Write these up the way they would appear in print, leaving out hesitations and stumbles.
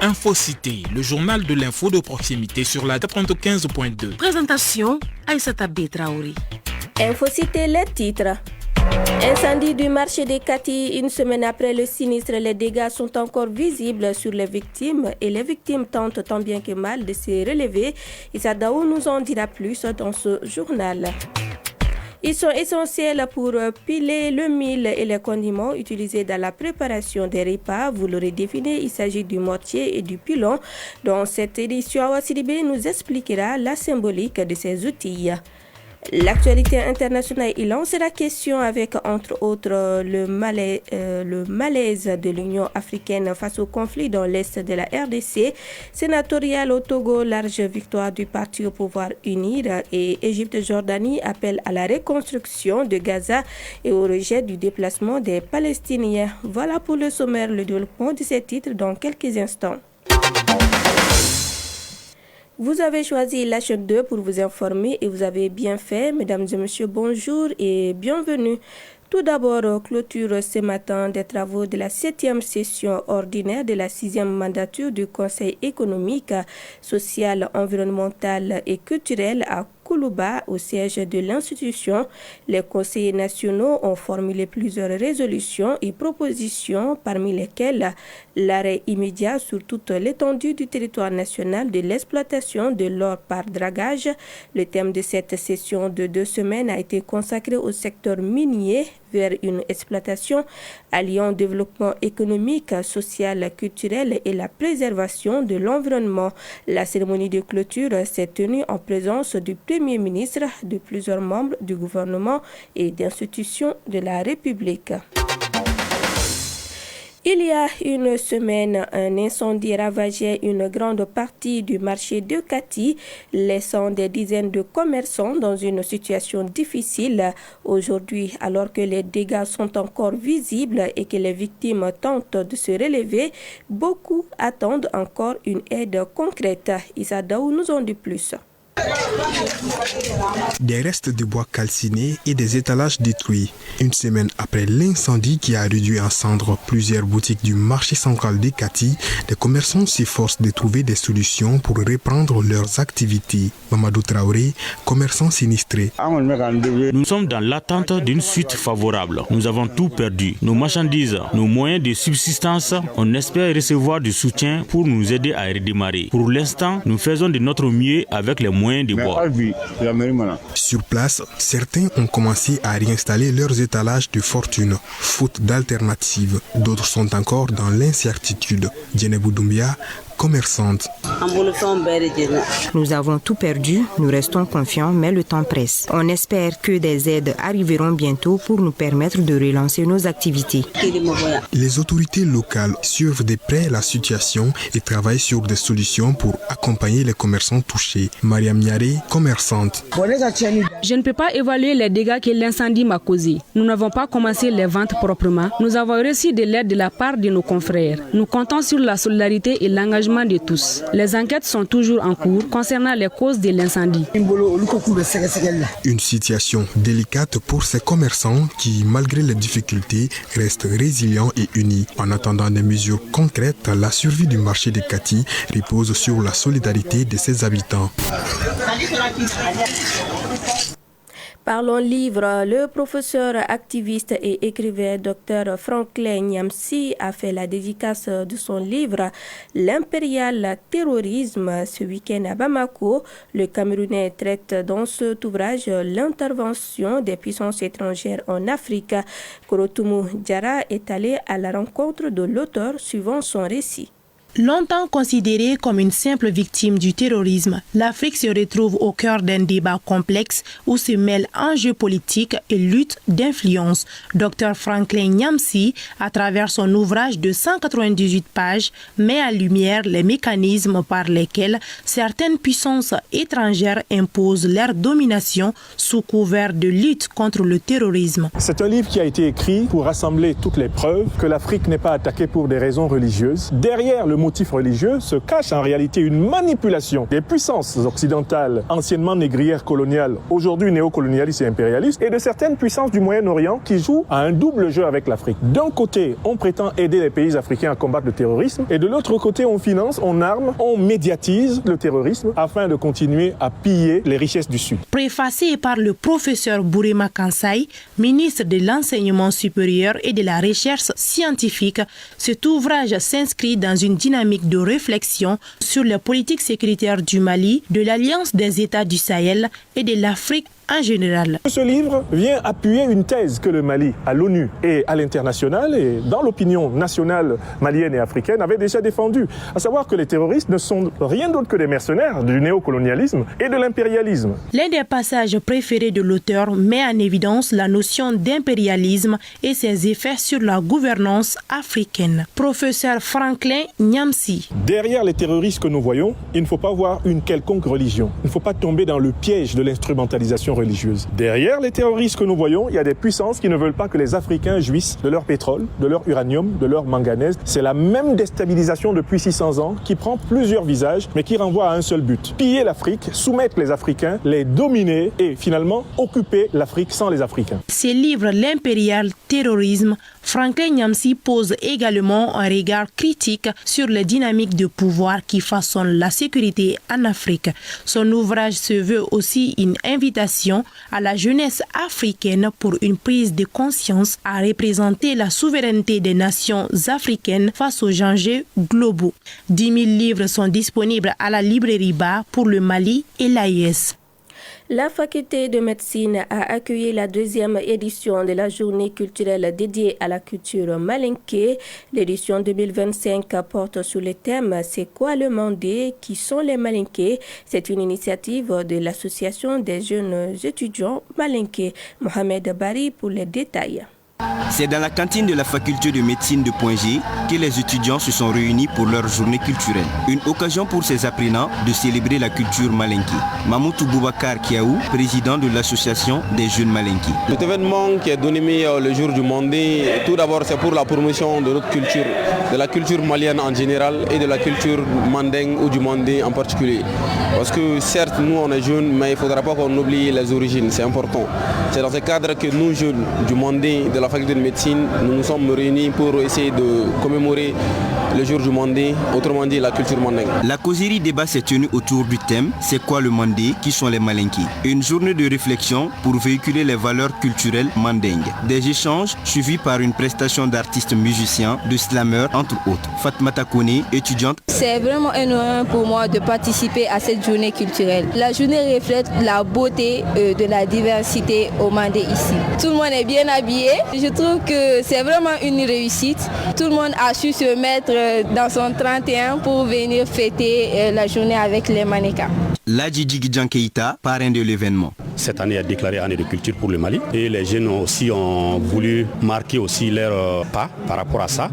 Infocité, le journal de l'info de proximité sur la 95.2. Présentation, Aïssata B. Traoré. Infocité, les titres. Incendie du marché des Kati, une semaine après le sinistre, les dégâts sont encore visibles sur les victimes et les victimes tentent tant bien que mal de se relever. Issa Daou nous en dira plus dans ce journal. Ils sont essentiels pour piler le mil et les condiments utilisés dans la préparation des repas. Vous l'aurez deviné, il s'agit du mortier et du pilon. Dans cette édition, Awa Sidibé nous expliquera la symbolique de ces outils. L'actualité internationale, il lance la question avec, entre autres, le malaise de l'Union africaine face au conflit dans l'est de la RDC. Sénatorial au Togo, large victoire du parti au pouvoir unir et Égypte-Jordanie appelle à la reconstruction de Gaza et au rejet du déplacement des Palestiniens. Voilà pour le sommaire, le développement de ces titres dans quelques instants. Vous avez choisi la chaîne 2 pour vous informer et vous avez bien fait. Mesdames et messieurs, bonjour et bienvenue. Tout d'abord, clôture ce matin des travaux de la 7e session ordinaire de la 6e mandature du Conseil économique, social, environnemental et culturel à Koulouba, au siège de l'institution. Les conseillers nationaux ont formulé plusieurs résolutions et propositions, parmi lesquelles l'arrêt immédiat sur toute l'étendue du territoire national de l'exploitation de l'or par dragage. Le thème de cette session de 2 semaines a été consacré au secteur minier vers une exploitation alliant développement économique, social, culturel et la préservation de l'environnement. La cérémonie de clôture s'est tenue en présence du Premier ministre, de plusieurs membres du gouvernement et d'institutions de la République. Il y a une semaine, un incendie ravageait une grande partie du marché de Kati, laissant des dizaines de commerçants dans une situation difficile. Aujourd'hui, alors que les dégâts sont encore visibles et que les victimes tentent de se relever, beaucoup attendent encore une aide concrète. Issa Daou nous en dit plus. Des restes de bois calcinés et des étalages détruits. Une semaine après l'incendie qui a réduit en cendres plusieurs boutiques du marché central de Kati, les commerçants s'efforcent de trouver des solutions pour reprendre leurs activités. Mamadou Traoré, commerçant sinistré. Nous sommes dans l'attente d'une suite favorable. Nous avons tout perdu. Nos marchandises, nos moyens de subsistance, on espère recevoir du soutien pour nous aider à redémarrer. Pour l'instant, nous faisons de notre mieux avec les moyens de bois. Sur place, certains ont commencé à réinstaller leurs étalages de fortune, faute d'alternatives. D'autres sont encore dans l'incertitude. Djenebou Doumbia, commerçante. Nous avons tout perdu, nous restons confiants, mais le temps presse. On espère que des aides arriveront bientôt pour nous permettre de relancer nos activités. Les autorités locales suivent de près la situation et travaillent sur des solutions pour accompagner les commerçants touchés. Mariam Niaré, commerçante. Je ne peux pas évaluer les dégâts que l'incendie m'a causés. Nous n'avons pas commencé les ventes proprement. Nous avons reçu de l'aide de la part de nos confrères. Nous comptons sur la solidarité et l'engagement de tous. Les enquêtes sont toujours en cours concernant les causes de l'incendie. Une situation délicate pour ces commerçants qui, malgré les difficultés, restent résilients et unis. En attendant des mesures concrètes, la survie du marché de Kati repose sur la solidarité de ses habitants. Parlons livre. Le professeur, activiste et écrivain Dr Franklin Nyamsi a fait la dédicace de son livre L'impérial terrorisme ce week-end à Bamako. Le Camerounais traite dans cet ouvrage l'intervention des puissances étrangères en Afrique. Korotumu Diarra est allé à la rencontre de l'auteur suivant son récit. Longtemps considérée comme une simple victime du terrorisme, l'Afrique se retrouve au cœur d'un débat complexe où se mêlent enjeux politiques et lutte d'influence. Dr Franklin Nyamsi, à travers son ouvrage de 198 pages, met en lumière les mécanismes par lesquels certaines puissances étrangères imposent leur domination sous couvert de lutte contre le terrorisme. C'est un livre qui a été écrit pour rassembler toutes les preuves que l'Afrique n'est pas attaquée pour des raisons religieuses. Derrière le motif religieux se cache en réalité une manipulation des puissances occidentales, anciennement négrières coloniales, aujourd'hui néocolonialistes et impérialistes, et de certaines puissances du Moyen-Orient qui jouent à un double jeu avec l'Afrique. D'un côté, on prétend aider les pays africains à combattre le terrorisme, et de l'autre côté, on finance, on arme, on médiatise le terrorisme afin de continuer à piller les richesses du Sud. Préfacé par le professeur Bourema Kansai, ministre de l'Enseignement supérieur et de la Recherche scientifique, cet ouvrage s'inscrit dans une dynamique de réflexion sur la politique sécuritaire du Mali, de l'Alliance des États du Sahel et de l'Afrique en général. Ce livre vient appuyer une thèse que le Mali, à l'ONU et à l'international et dans l'opinion nationale malienne et africaine, avait déjà défendue, à savoir que les terroristes ne sont rien d'autre que des mercenaires du néocolonialisme et de l'impérialisme. L'un des passages préférés de l'auteur met en évidence la notion d'impérialisme et ses effets sur la gouvernance africaine. Professeur Franklin Nyamsi. Derrière les terroristes que nous voyons, il ne faut pas voir une quelconque religion. Il ne faut pas tomber dans le piège de l'instrumentalisation religieuse. Derrière les terroristes que nous voyons, il y a des puissances qui ne veulent pas que les Africains jouissent de leur pétrole, de leur uranium, de leur manganèse. C'est la même déstabilisation depuis 600 ans qui prend plusieurs visages, mais qui renvoie à un seul but. Piller l'Afrique, soumettre les Africains, les dominer et finalement occuper l'Afrique sans les Africains. Ces livres, L'impérial terrorisme, Franklin Nyamsi pose également un regard critique sur les dynamiques de pouvoir qui façonnent la sécurité en Afrique. Son ouvrage se veut aussi une invitation à la jeunesse africaine pour une prise de conscience à représenter la souveraineté des nations africaines face aux enjeux globaux. 10 000 livres sont disponibles à la librairie Ba pour le Mali et l'AES. La faculté de médecine a accueilli la 2e édition de la journée culturelle dédiée à la culture malinké. L'édition 2025 porte sur le thème « C'est quoi le Mandé? Qui sont les malinké ?» C'est une initiative de l'association des jeunes étudiants malinké. Mohamed Bari pour les détails. C'est dans la cantine de la faculté de médecine de Point G que les étudiants se sont réunis pour leur journée culturelle. Une occasion pour ces apprenants de célébrer la culture malinké. Mamoutou Boubacar Kiaou, président de l'association des jeunes malinké. Cet événement qui est donné le jour du Mandé, tout d'abord c'est pour la promotion de notre culture, de la culture malienne en général et de la culture mandingue ou du Mandé en particulier. Parce que certes nous on est jeunes, mais il ne faudra pas qu'on oublie les origines, c'est important. C'est dans ce cadre que nous jeunes du Mandé, de la faculté de médecine, nous nous sommes réunis pour essayer de commémorer le jour du Mandé, autrement dit la culture mandingue. La causerie débat s'est tenue autour du thème « C'est quoi le Mandé? Qui sont les malinké ?» Une journée de réflexion pour véhiculer les valeurs culturelles mandingues. Des échanges suivis par une prestation d'artistes musiciens, de slameurs entre autres. Fatmata Kone, étudiante. C'est vraiment un honneur pour moi de participer à cette journée culturelle. La journée reflète la beauté de la diversité au Mandé ici. Tout le monde est bien habillé. Je trouve que c'est vraiment une réussite. Tout le monde a su se mettre dans son 31 pour venir fêter la journée avec les mannequins. Ladji Djigidjan Keïta, parrain de l'événement. Cette année est déclarée année de culture pour le Mali et les jeunes aussi ont voulu marquer aussi leur pas par rapport à ça.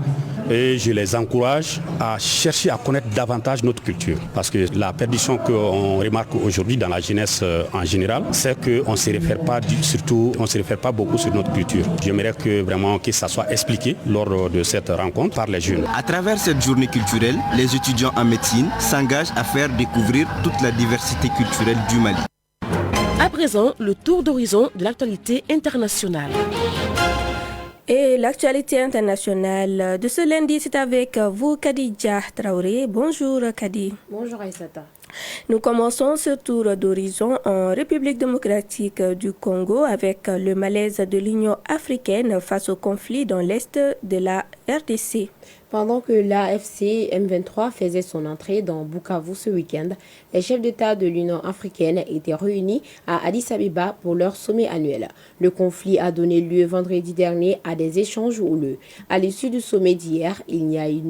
Et je les encourage à chercher à connaître davantage notre culture. Parce que la perdition qu'on remarque aujourd'hui dans la jeunesse en général, c'est qu'on ne se réfère pas beaucoup sur notre culture. J'aimerais que ça soit expliqué lors de cette rencontre par les jeunes. À travers cette journée culturelle, les étudiants en médecine s'engagent à faire découvrir toute la diversité culturelle du Mali. À présent, le tour d'horizon de l'actualité internationale. Et l'actualité internationale de ce lundi, c'est avec vous, Khadija Traoré. Bonjour, Khadi. Bonjour, Aïssata. Nous commençons ce tour d'horizon en République démocratique du Congo avec le malaise de l'Union africaine face au conflit dans l'est de la RDC. Pendant que l'AFC M23 faisait son entrée dans Bukavu ce week-end, les chefs d'État de l'Union africaine étaient réunis à Addis Abeba pour leur sommet annuel. Le conflit a donné lieu vendredi dernier à des échanges houleux. À l'issue du sommet d'hier, il n'y a eu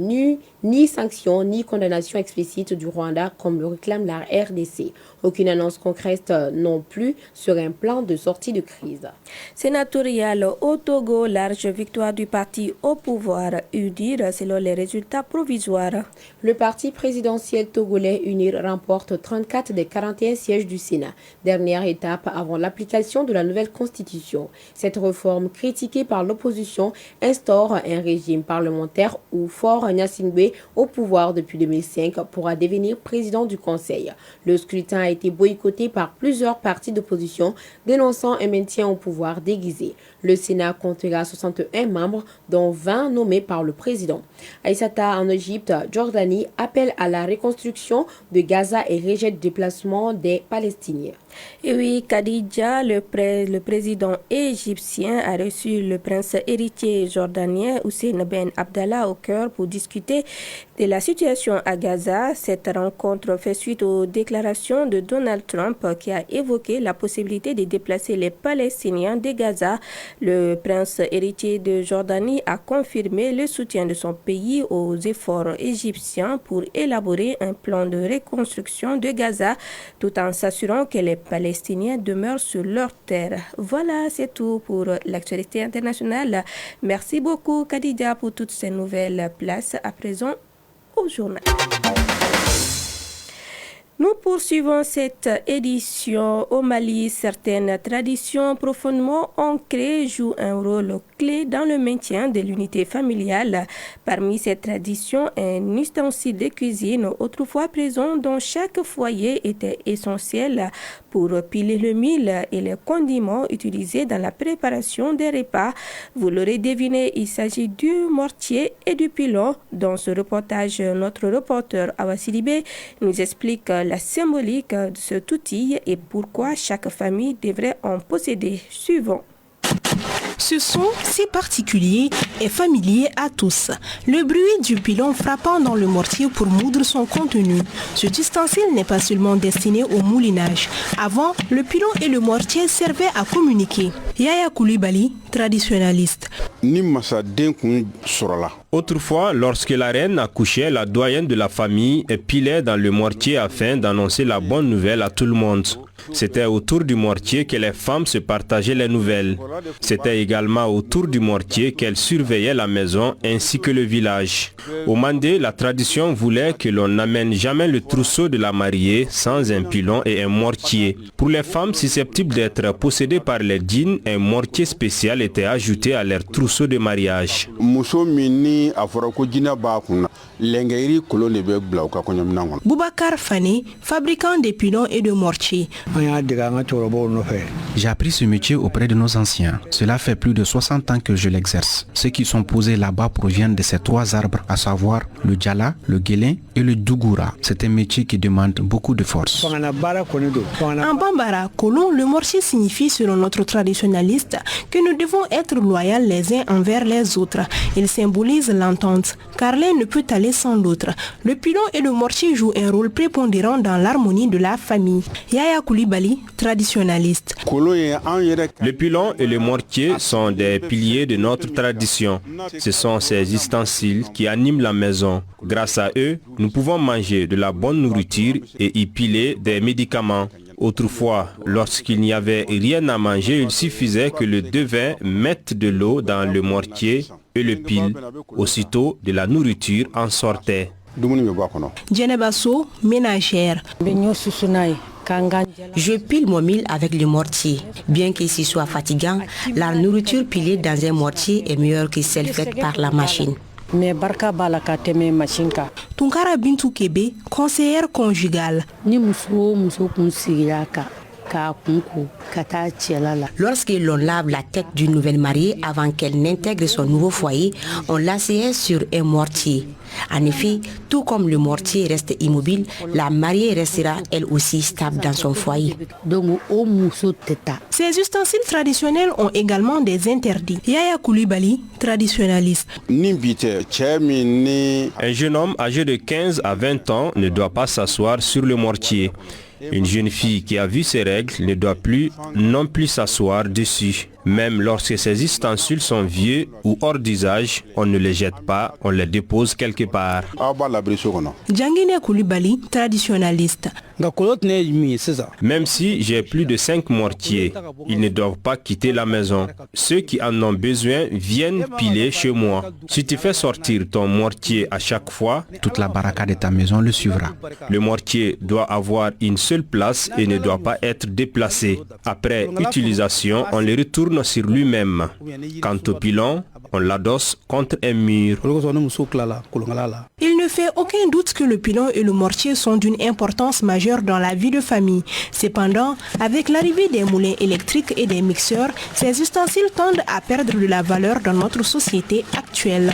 ni sanction ni condamnation explicite du Rwanda comme le réclame la RDC. Aucune annonce concrète non plus sur un plan de sortie de crise. Sénatorial au Togo, large victoire du parti au pouvoir UDIR, c'est selon les résultats provisoires. Le parti présidentiel togolais UNIR remporte 34 des 41 sièges du Sénat, dernière étape avant l'application de la nouvelle constitution. Cette réforme, critiquée par l'opposition, instaure un régime parlementaire où Faure Gnassingbé, au pouvoir depuis 2005, pourra devenir président du Conseil. Le scrutin a été boycotté par plusieurs partis d'opposition, dénonçant un maintien au pouvoir déguisé. Le Sénat comptera 61 membres, dont 20 nommés par le président. Aïssata, en Égypte, Jordanie appelle à la reconstruction de Gaza et rejette le déplacement des Palestiniens. Et oui, Khadija, le président égyptien, a reçu le prince héritier jordanien Hussein Ben Abdallah au cœur pour discuter de la situation à Gaza. Cette rencontre fait suite aux déclarations de Donald Trump qui a évoqué la possibilité de déplacer les Palestiniens de Gaza. Le prince héritier de Jordanie a confirmé le soutien de son pays aux efforts égyptiens pour élaborer un plan de reconstruction de Gaza tout en s'assurant que les Palestiniens demeurent sur leur terre. Voilà, c'est tout pour l'actualité internationale. Merci beaucoup, Khadija, pour toutes ces nouvelles. Place à présent au journal. Nous poursuivons cette édition. Au Mali, certaines traditions profondément ancrées jouent un rôle clé dans le maintien de l'unité familiale. Parmi ces traditions, un ustensile de cuisine autrefois présent dans chaque foyer était essentiel pour piler le mil et les condiments utilisés dans la préparation des repas. Vous l'aurez deviné, il s'agit du mortier et du pilon. Dans ce reportage, notre reporter Awa Sidibé nous explique la symbolique de cet outil et pourquoi chaque famille devrait en posséder. Suivant. Ce son si particulier est familier à tous. Le bruit du pilon frappant dans le mortier pour moudre son contenu. Cet ustensile n'est pas seulement destiné au moulinage. Avant, le pilon et le mortier servaient à communiquer. Yaya Koulibaly, traditionnaliste. Autrefois, lorsque la reine accouchait, la doyenne de la famille pilait dans le mortier afin d'annoncer la bonne nouvelle à tout le monde. C'était autour du mortier que les femmes se partageaient les nouvelles. C'était également autour du mortier qu'elles surveillaient la maison ainsi que le village. Au Mandé, la tradition voulait que l'on n'amène jamais le trousseau de la mariée sans un pilon et un mortier. Pour les femmes susceptibles d'être possédées par les djinns, un mortier spécial était ajouté à leur trousseau de mariage. Boubacar Fane, fabricant des pilons et de mortiers. J'ai appris ce métier auprès de nos anciens. Cela fait plus de 60 ans que je l'exerce. Ceux qui sont posés là-bas proviennent de ces trois arbres, à savoir le djala, le guélin et le dougoura. C'est un métier qui demande beaucoup de force. En Bambara, Kolon, le mortier signifie, selon notre traditionnaliste, que nous devons être loyaux les uns envers les autres. Il symbolise l'entente, car l'un ne peut aller sans l'autre. Le pilon et le mortier jouent un rôle prépondérant dans l'harmonie de la famille. Yaya Koulibaly, traditionnaliste. Le pilon et le mortier sont des piliers de notre tradition. Ce sont ces ustensiles qui animent la maison. Grâce à eux, nous pouvons manger de la bonne nourriture et y piler des médicaments. Autrefois, lorsqu'il n'y avait rien à manger, il suffisait que le devin mette de l'eau dans le mortier et le pile. Aussitôt, de la nourriture en sortait. Djenebasso, ménagère. Je pile mon mil avec le mortier. Bien qu'il soit fatigant, la nourriture pilée dans un mortier est meilleure que celle faite par la machine. Tunkara Bintou Kebe, conseillère conjugale. Lorsque l'on lave la tête d'une nouvelle mariée avant qu'elle n'intègre son nouveau foyer, on l'assied sur un mortier. En effet, tout comme le mortier reste immobile, la mariée restera elle aussi stable dans son foyer. Ces ustensiles traditionnels ont également des interdits. Yaya Koulibaly, traditionnaliste. Un jeune homme âgé de 15 à 20 ans ne doit pas s'asseoir sur le mortier. Une jeune fille qui a vu ses règles ne doit plus non plus s'asseoir dessus. Même lorsque ces ustensiles sont vieux ou hors d'usage, on ne les jette pas, on les dépose quelque part. Djangine Koulibaly, traditionnaliste. Même si j'ai plus de 5 mortiers, ils ne doivent pas quitter la maison. Ceux qui en ont besoin viennent piler chez moi. Si tu fais sortir ton mortier à chaque fois, toute la baraka de ta maison le suivra. Le mortier doit avoir une seule place et ne doit pas être déplacé. Après utilisation, on le retourne sur lui-même. Quant au pilon, on l'adosse contre un mur. Il ne fait aucun doute que le pilon et le mortier sont d'une importance majeure dans la vie de famille. Cependant, avec l'arrivée des moulins électriques et des mixeurs, ces ustensiles tendent à perdre de la valeur dans notre société actuelle.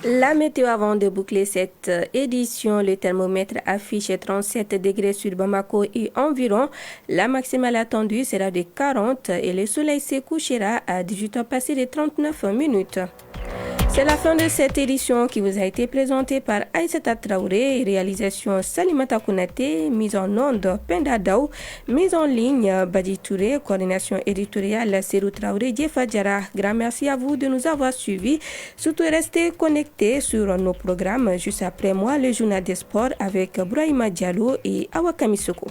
La météo avant de boucler cette édition, le thermomètre affiche 37 degrés sur Bamako et environ. La maximale attendue sera de 40 et le soleil se couchera à 18h passé de 39 minutes. C'est la fin de cette édition qui vous a été présentée par Aïssata Traoré, réalisation Salimata Kounate, mise en onde Penda Daou, mise en ligne Badi Touré, coordination éditoriale Serou Traoré, Djefa Djara. Grand merci à vous de nous avoir suivis. Surtout restez connectés sur nos programmes. Juste après moi, le journal des sports avec Brahima Diallo et Awa Kamisoko.